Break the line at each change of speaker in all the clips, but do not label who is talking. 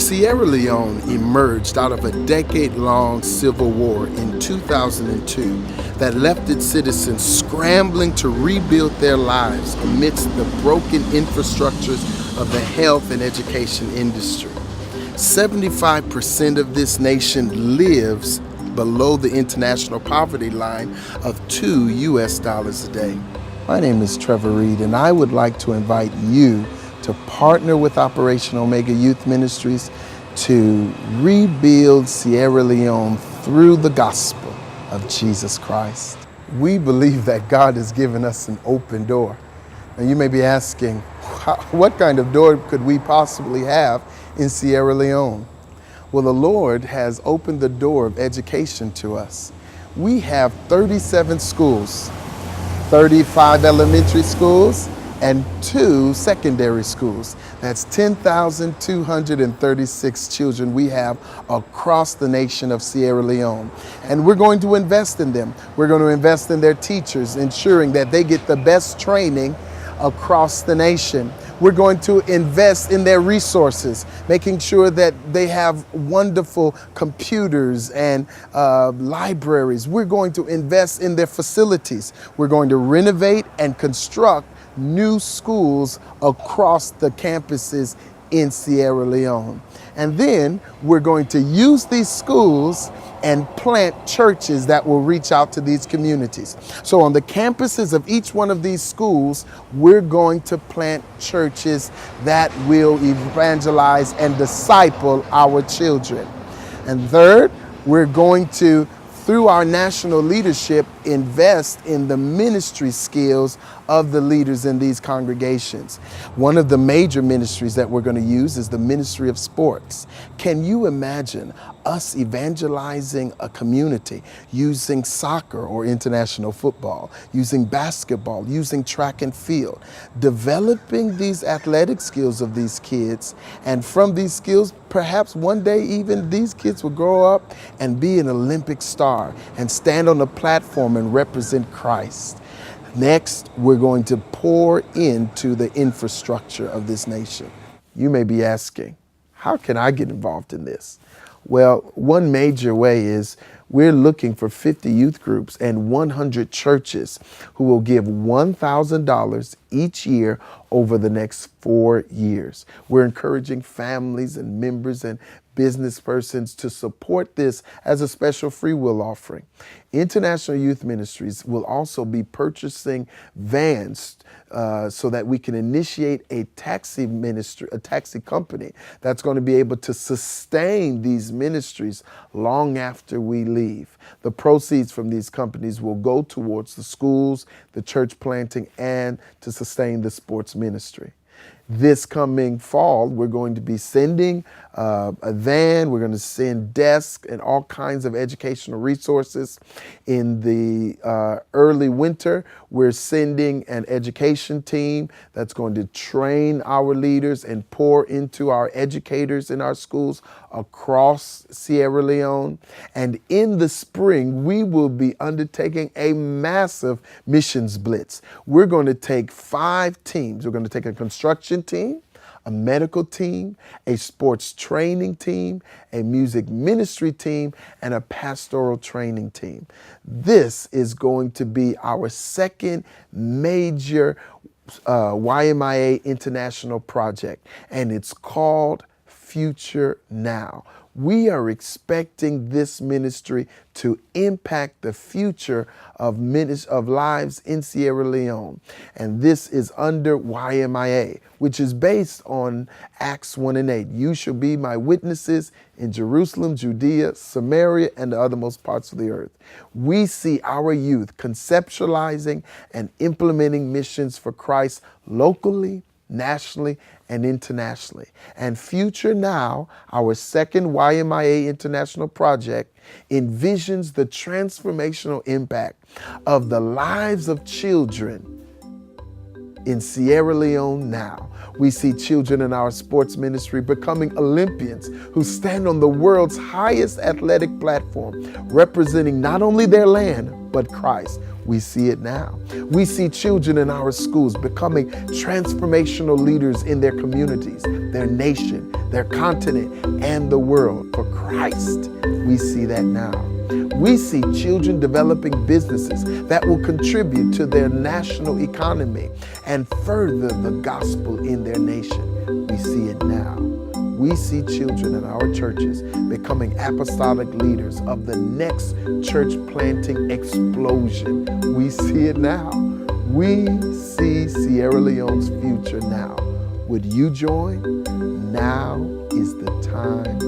Sierra Leone emerged out of a decade-long civil war in 2002 that left its citizens scrambling to rebuild their lives amidst the broken infrastructures of the health and education industry. 75% of this nation lives below the international poverty line of $2 a day. My name is Trevor Reid, and I would like to invite you to partner with Operation Omega Youth Ministries to rebuild Sierra Leone through the gospel of Jesus Christ. We believe that God has given us an open door. Now you may be asking, what kind of door could we possibly have in Sierra Leone? Well, the Lord has opened the door of education to us. We have 37 schools, 35 elementary schools, and 2 secondary schools. That's 10,236 children we have across the nation of Sierra Leone. And we're going to invest in them. We're going to invest in their teachers, ensuring that they get the best training across the nation. We're going to invest in their resources, making sure that they have wonderful computers and libraries. We're going to invest in their facilities. We're going to renovate and construct new schools across the campuses in Sierra Leone. And then we're going to use these schools and plant churches that will reach out to these communities. So on the campuses of each one of these schools, we're going to plant churches that will evangelize and disciple our children. And third, we're going to, through our national leadership, invest in the ministry skills of the leaders in these congregations. One of the major ministries that we're going to use is the ministry of sports. Can you imagine us evangelizing a community using soccer or international football, using basketball, using track and field, developing these athletic skills of these kids, and from these skills, perhaps one day even these kids will grow up and be an Olympic star and stand on a platform and represent Christ. Next, we're going to pour into the infrastructure of this nation. You may be asking, how can I get involved in this? Well, one major way is we're looking for 50 youth groups and 100 churches who will give $1,000 each year over the next 4 years. We're encouraging families and members and business persons to support this as a special free will offering. International Youth Ministries will also be purchasing vans so that we can initiate a taxi company that's going to be able to sustain these ministries long after we leave. The proceeds from these companies will go towards the schools, the church planting, and to sustain the sports ministry. This coming fall, we're going to be sending a van, we're going to send desks and all kinds of educational resources. In the early winter, we're sending an education team that's going to train our leaders and pour into our educators in our schools across Sierra Leone. And in the spring, we will be undertaking a massive missions blitz. We're going to take 5 teams. We're going to take a construction team, a medical team, a sports training team, a music ministry team, and a pastoral training team. This is going to be our second major YMIA international project, and it's called FutureNow. We are expecting this ministry to impact the future of lives in Sierra Leone. And this is under YMIA, which is based on Acts 1:8. You shall be my witnesses in Jerusalem, Judea, Samaria, and the othermost parts of the earth. We see our youth conceptualizing and implementing missions for Christ locally, nationally, and internationally. And FutureNow, our second YMIA international project, envisions the transformational impact of the lives of children in Sierra Leone now. We see children in our sports ministry becoming Olympians who stand on the world's highest athletic platform, representing not only their land, but Christ. We see it now. We see children in our schools becoming transformational leaders in their communities, their nation, their continent, and the world for Christ. We see that now. We see children developing businesses that will contribute to their national economy and further the gospel in their nation. We see it now. We see children in our churches becoming apostolic leaders of the next church planting explosion. We see it now. We see Sierra Leone's future now. Would you join? Now is the time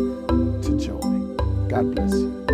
to join. God bless you.